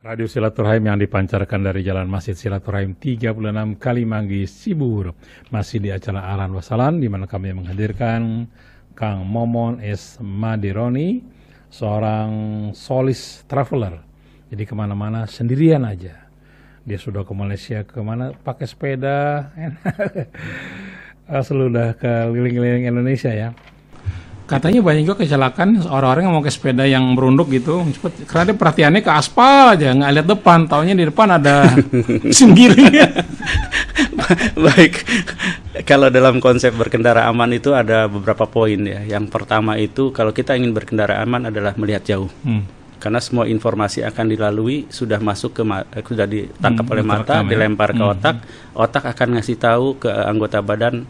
Radio Silaturahim yang dipancarkan dari Jalan Masjid Silaturahim 36 Kalimanggi, Sibur. Masih di acara Ahlan wa Sahlan, di mana kami menghadirkan Kang Momon S. Madironi, seorang solis traveler. Jadi kemana-mana sendirian aja. Dia sudah ke Malaysia, kemana pakai sepeda, sudah keliling-keliling Indonesia ya. Katanya banyak juga kecelakaan orang-orang yang mau ke sepeda yang merunduk gitu, karena dia perhatiannya ke aspal aja, nggak lihat depan, taunya di depan ada singgirnya. Baik, kalau dalam konsep berkendara aman itu ada beberapa poin ya. Yang pertama itu kalau kita ingin berkendara aman adalah melihat jauh. Karena semua informasi akan dilalui sudah masuk ke sudah ditangkap oleh mata, dilempar ke otak, otak akan ngasih tahu ke anggota badan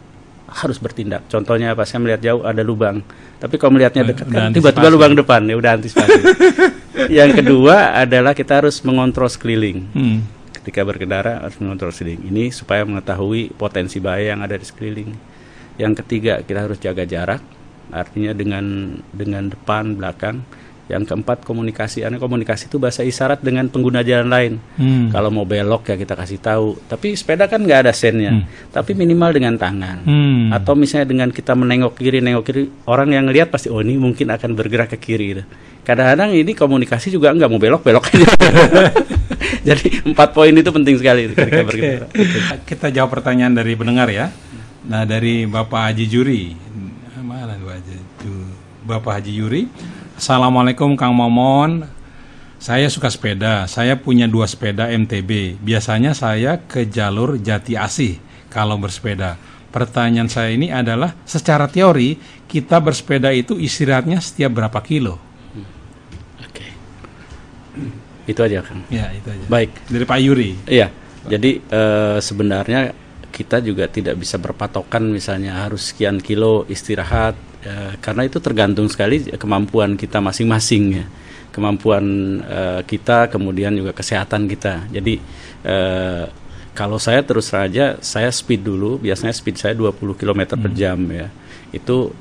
harus bertindak. Contohnya apa? Saya melihat jauh ada lubang, tapi kalau melihatnya dekat kan tiba-tiba lubang depan, ya udah antisipasi. Yang kedua adalah kita harus mengontrol sekeliling. Ketika berkendara harus mengontrol sekeliling ini supaya mengetahui potensi bahaya yang ada di sekeliling. Yang ketiga kita harus jaga jarak, artinya dengan depan belakang. Yang keempat komunikasi. Komunikasi itu bahasa isyarat dengan pengguna jalan lain. Kalau mau belok ya kita kasih tahu. Tapi sepeda kan nggak ada sennya. Tapi minimal dengan tangan. Atau misalnya dengan kita menengok kiri, orang yang ngelihat pasti oh ini mungkin akan bergerak ke kiri. Gitu. Kadang-kadang ini komunikasi juga nggak mau belok aja. Jadi 4 poin itu penting sekali ketika berkendara. Kita jawab pertanyaan dari pendengar ya. Nah dari Bapak Haji Juri. Mana Bapak Haji Juri? Assalamualaikum Kang Momon, saya suka sepeda, saya punya 2 sepeda MTB, biasanya saya ke jalur Jati Asih kalau bersepeda. Pertanyaan saya ini adalah, secara teori, kita bersepeda itu istirahatnya setiap berapa kilo? Oke, itu aja Kang. Ya, itu aja. Baik. Dari Pak Yuri. Iya, jadi sebenarnya kita juga tidak bisa berpatokan misalnya harus sekian kilo istirahat, karena itu tergantung sekali kemampuan kita masing-masing ya, kemampuan kita, kemudian juga kesehatan kita. Jadi kalau saya terus saja saya speed dulu, biasanya speed saya 20 km per jam ya. Itu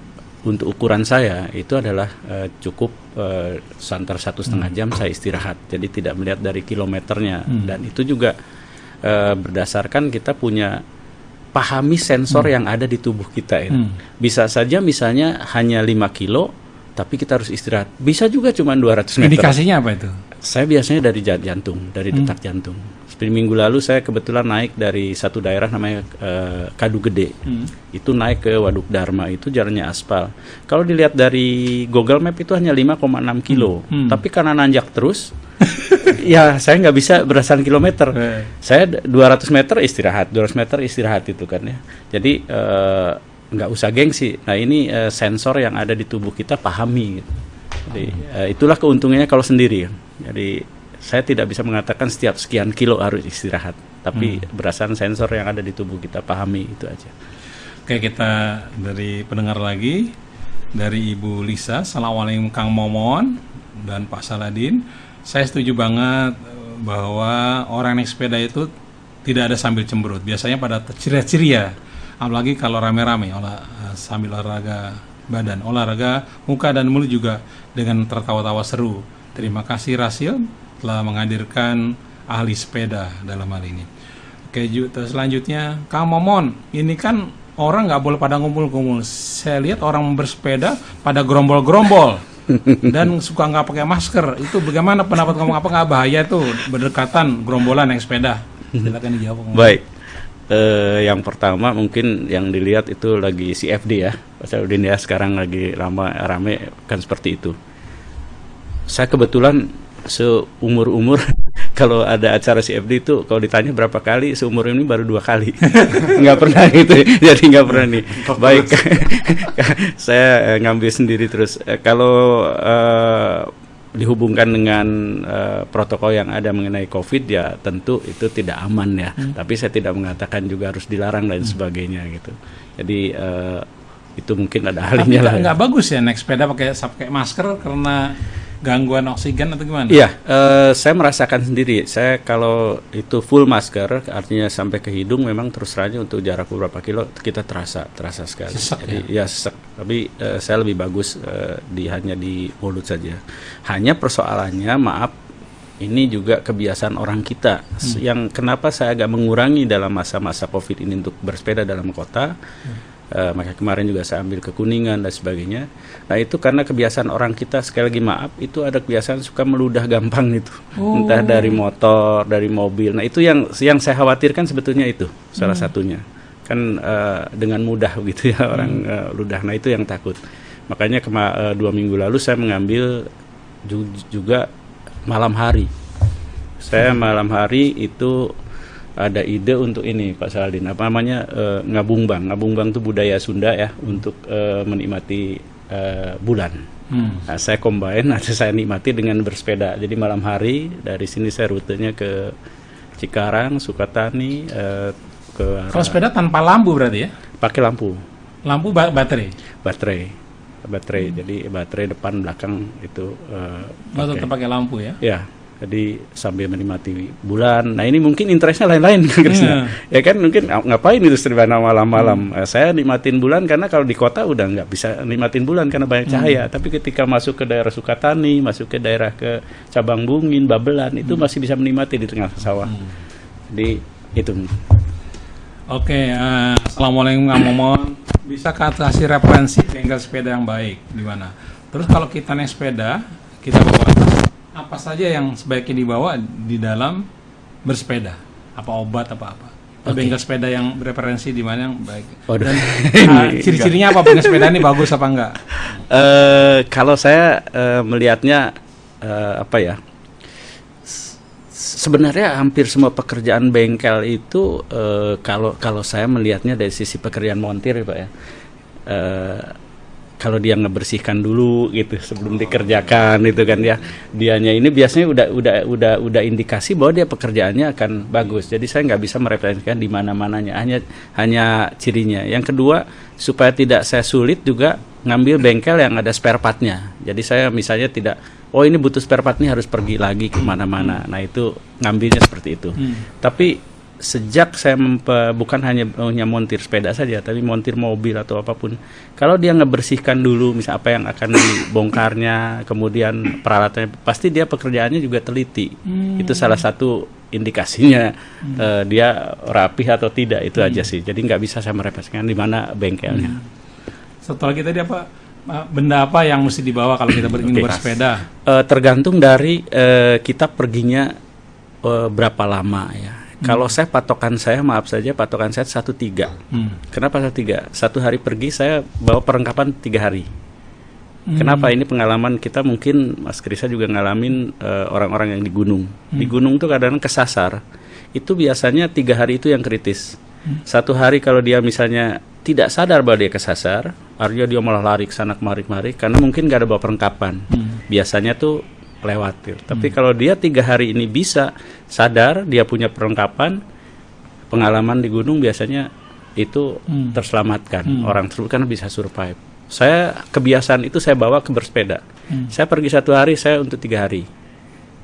untuk ukuran saya itu adalah cukup sekitar 1,5 jam saya istirahat. Jadi tidak melihat dari kilometernya, dan itu juga berdasarkan kita punya pahami sensor yang ada di tubuh kita itu. Bisa saja misalnya hanya 5 kilo, tapi kita harus istirahat. Bisa juga cuma 200 meter. Indikasinya apa itu? Saya biasanya dari jantung, dari detak jantung. Seperti minggu lalu saya kebetulan naik dari satu daerah namanya Kadu Gede. Itu naik ke Waduk Dharma, itu jalannya aspal. Kalau dilihat dari Google Map itu hanya 5,6 kilo. Tapi karena nanjak terus, ya saya nggak bisa berdasarkan kilometer. Saya 200 meter istirahat, 200 meter istirahat itu kan ya. Jadi nggak usah gengsi. Nah ini sensor yang ada di tubuh kita pahami gitu. Jadi itulah keuntungannya kalau sendiri. Jadi saya tidak bisa mengatakan setiap sekian kilo harus istirahat, tapi berdasarkan sensor yang ada di tubuh kita pahami, itu aja. Oke, kita dari pendengar lagi, dari Ibu Lisa. Assalamualaikum Kang Momon dan Pak Saladin. Saya setuju banget bahwa orang naik sepeda itu tidak ada sambil cemberut. Biasanya pada ceria-ceria, apalagi kalau rame-rame sambil olahraga badan, olahraga muka dan mulut juga dengan tertawa-tawa seru. Terima kasih Rasil telah menghadirkan ahli sepeda dalam hal ini. Oke, selanjutnya Kang Momon, ini kan orang nggak boleh pada ngumpul-ngumpul. Saya lihat orang bersepeda pada gerombol-gerombol dan suka nggak pakai masker. Itu bagaimana pendapat kamu? Apa nggak bahaya tuh berdekatan gerombolan naik sepeda? Silakan dijawab. Baik. Yang pertama mungkin yang dilihat itu lagi CFD ya, Pak Saudin ya, sekarang lagi rame kan seperti itu. Saya kebetulan seumur kalau ada acara CFD itu kalau ditanya berapa kali, seumur ini baru 2 kali. Nggak pernah gitu, jadi nggak pernah nih. Baik. Saya ngambil sendiri terus. Kalau dihubungkan dengan protokol yang ada mengenai COVID ya tentu itu tidak aman ya. Tapi saya tidak mengatakan juga harus dilarang dan sebagainya gitu. Jadi itu mungkin ada halinya lah. Tapi nggak bagus ya naik sepeda pakai masker karena gangguan oksigen atau gimana? Iya, saya merasakan sendiri. Saya kalau itu full masker, artinya sampai ke hidung, memang terus saja untuk jarak beberapa kilo kita terasa sekali. Sesek. Jadi, ya sesek. Tapi saya lebih bagus hanya di mulut saja. Hanya persoalannya, maaf, ini juga kebiasaan orang kita. Yang kenapa saya agak mengurangi dalam masa-masa COVID ini untuk bersepeda dalam kota. Maka kemarin juga saya ambil ke Kuningan dan sebagainya. Nah itu karena kebiasaan orang kita, sekali lagi maaf, itu ada kebiasaan suka meludah gampang itu. Entah dari motor, dari mobil. Nah itu yang saya khawatirkan sebetulnya itu salah satunya. Kan dengan mudah gitu ya orang ludah. Nah itu yang takut. Makanya 2 minggu lalu saya mengambil juga malam hari. Saya malam hari itu ada ide untuk ini Pak Saladin, apa namanya, ngabungbang. Ngabungbang itu budaya Sunda ya, untuk menikmati bulan. Nah, saya combine, saya nikmati dengan bersepeda. Jadi malam hari dari sini saya rutenya ke Cikarang, Sukatani, ke Kalau sepeda tanpa lampu berarti ya? Pakai lampu. Lampu baterai. Baterai. Jadi baterai depan belakang itu Tetap pakai lampu ya? Ya. Jadi sambil menikmati bulan. Nah ini mungkin interestnya lain-lain kan Krisna. Ya kan mungkin ngapain itu serbana malam-malam. Saya nikmatin bulan karena kalau di kota udah nggak bisa nikmatin bulan karena banyak cahaya. Tapi ketika masuk ke daerah Sukatani, masuk ke daerah ke Cabang Bungin, Babelan, itu masih bisa menikmati di tengah sawah. Jadi itu. Oke, Assalamualaikum Kang Momon. Bisa kasih referensi bengkel sepeda yang baik di mana? Terus kalau kita naik sepeda, kita bawa apa saja yang sebaiknya dibawa di dalam bersepeda? Apa obat apa-apa? Bengkel sepeda yang bereferensi di mana yang baik? Dan ciri-cirinya apa bengkel sepeda ini bagus apa enggak? Kalau saya melihatnya apa ya? Sebenarnya hampir semua pekerjaan bengkel itu kalau saya melihatnya dari sisi pekerjaan montir Pak ya. Kalau dia ngebersihkan dulu gitu sebelum dikerjakan itu kan ya, dianya ini biasanya udah indikasi bahwa dia pekerjaannya akan bagus. Jadi saya nggak bisa mereferensikan di mana-mananya, hanya cirinya. Yang kedua, supaya tidak saya sulit juga ngambil bengkel yang ada spare partnya. Jadi saya misalnya tidak, ini butuh spare part nih harus pergi lagi ke mana-mana. Nah itu ngambilnya seperti itu. Tapi sejak saya bukan hanya montir sepeda saja, tapi montir mobil atau apapun, kalau dia ngebersihkan dulu misal apa yang akan dibongkarnya, kemudian peralatannya, pasti dia pekerjaannya juga teliti. Itu salah satu indikasinya dia rapih atau tidak, itu aja sih. Jadi nggak bisa saya merepresentasikan di mana bengkelnya. Setelah kita apa benda apa yang mesti dibawa kalau kita ingin bersepeda? Tergantung dari kita perginya berapa lama ya. Kalau saya patokan saya 1.3. Kenapa 1.3? 1 hari pergi saya bawa perlengkapan 3 hari. Kenapa? Ini pengalaman kita, mungkin Mas Krisa juga ngalamin orang-orang yang di gunung. Di gunung tuh kadang-kadang kesasar. Itu biasanya 3 hari itu yang kritis. 1 hari kalau dia misalnya tidak sadar bahwa dia kesasar, artinya dia malah lari ke sana kemari karena mungkin gak ada bawa perlengkapan. Biasanya tuh lewatir. Tapi kalau dia 3 hari ini bisa sadar, dia punya perlengkapan, pengalaman di gunung biasanya itu terselamatkan. Orang tersebut kan bisa survive. Saya kebiasaan itu saya bawa ke bersepeda. Saya pergi 1 hari, saya untuk 3 hari.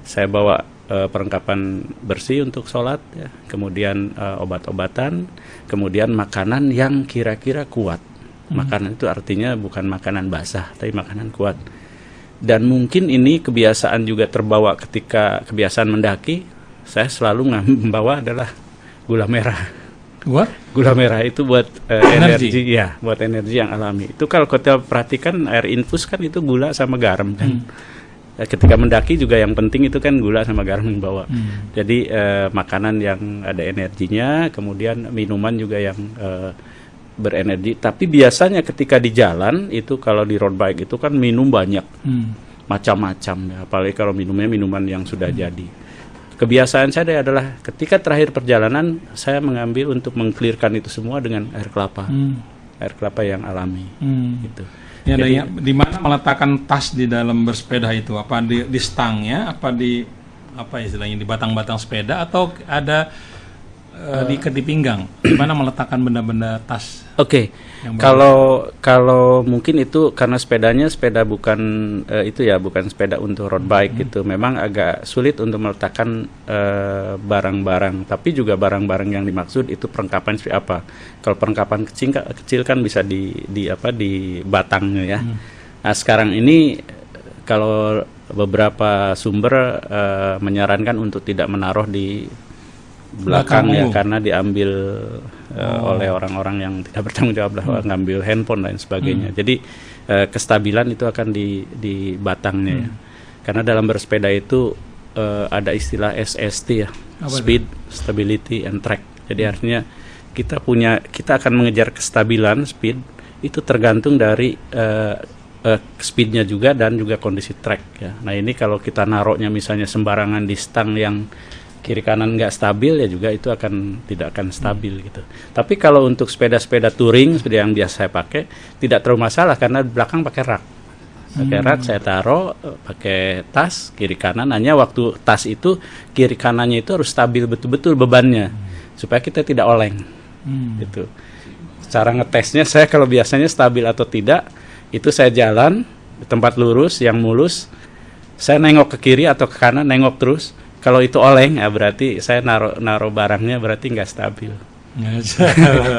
Saya bawa perlengkapan bersih untuk sholat, ya. Kemudian obat-obatan, kemudian makanan yang kira-kira kuat. Makanan itu artinya bukan makanan basah, tapi makanan kuat. Dan mungkin ini kebiasaan juga terbawa ketika kebiasaan mendaki. Saya selalu membawa adalah gula merah. Gula merah itu buat energi, ya, buat energi yang alami. Itu kalau kita perhatikan air infus kan itu gula sama garam kan. Ketika mendaki juga yang penting itu kan gula sama garam yang bawa. Jadi makanan yang ada energinya, kemudian minuman juga yang berenergi. Tapi biasanya ketika di jalan itu kalau di road bike itu kan minum banyak, macam-macam ya. Apalagi kalau minumnya minuman yang sudah jadi. Kebiasaan saya adalah ketika terakhir perjalanan saya mengambil untuk meng-clearkan itu semua dengan air kelapa, air kelapa yang alami. Gitu. Ya, jadi, di mana meletakkan tas di dalam bersepeda itu? Apa di stangnya? Apa di apa istilahnya di batang-batang sepeda? Atau ada di pinggang? Di mana meletakkan benda-benda tas? Oke. Kalau mungkin itu karena sepeda bukan itu ya, bukan sepeda untuk road bike gitu. Memang agak sulit untuk meletakkan barang-barang. Tapi juga barang-barang yang dimaksud itu perlengkapan seperti apa? Kalau perlengkapan kecil kan bisa di batangnya ya. Nah sekarang ini kalau beberapa sumber menyarankan untuk tidak menaruh di belakang ya, karena diambil oleh orang-orang yang tidak bertanggung jawab lah, ngambil handphone dan sebagainya. Jadi kestabilan itu akan di batangnya ya. Karena dalam bersepeda itu ada istilah SST ya, speed, stability, and track. Jadi artinya kita akan mengejar kestabilan speed itu tergantung dari speednya juga dan juga kondisi track ya. Nah ini kalau kita naruhnya misalnya sembarangan di stang yang kiri kanan nggak stabil ya juga itu tidak akan stabil gitu. Tapi kalau untuk sepeda-sepeda touring seperti yang biasa saya pakai tidak terlalu masalah karena belakang pakai rak. Pakai rak saya taruh pakai tas kiri kanan. Hanya waktu tas itu kiri kanannya itu harus stabil betul-betul bebannya supaya kita tidak oleng. Gitu. Cara ngetesnya saya kalau biasanya stabil atau tidak itu saya jalan di tempat lurus yang mulus, saya nengok ke kiri atau ke kanan, nengok terus. Kalau itu oleng ya berarti saya naruh barangnya berarti nggak stabil.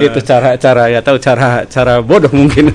Itu cara bodoh mungkin.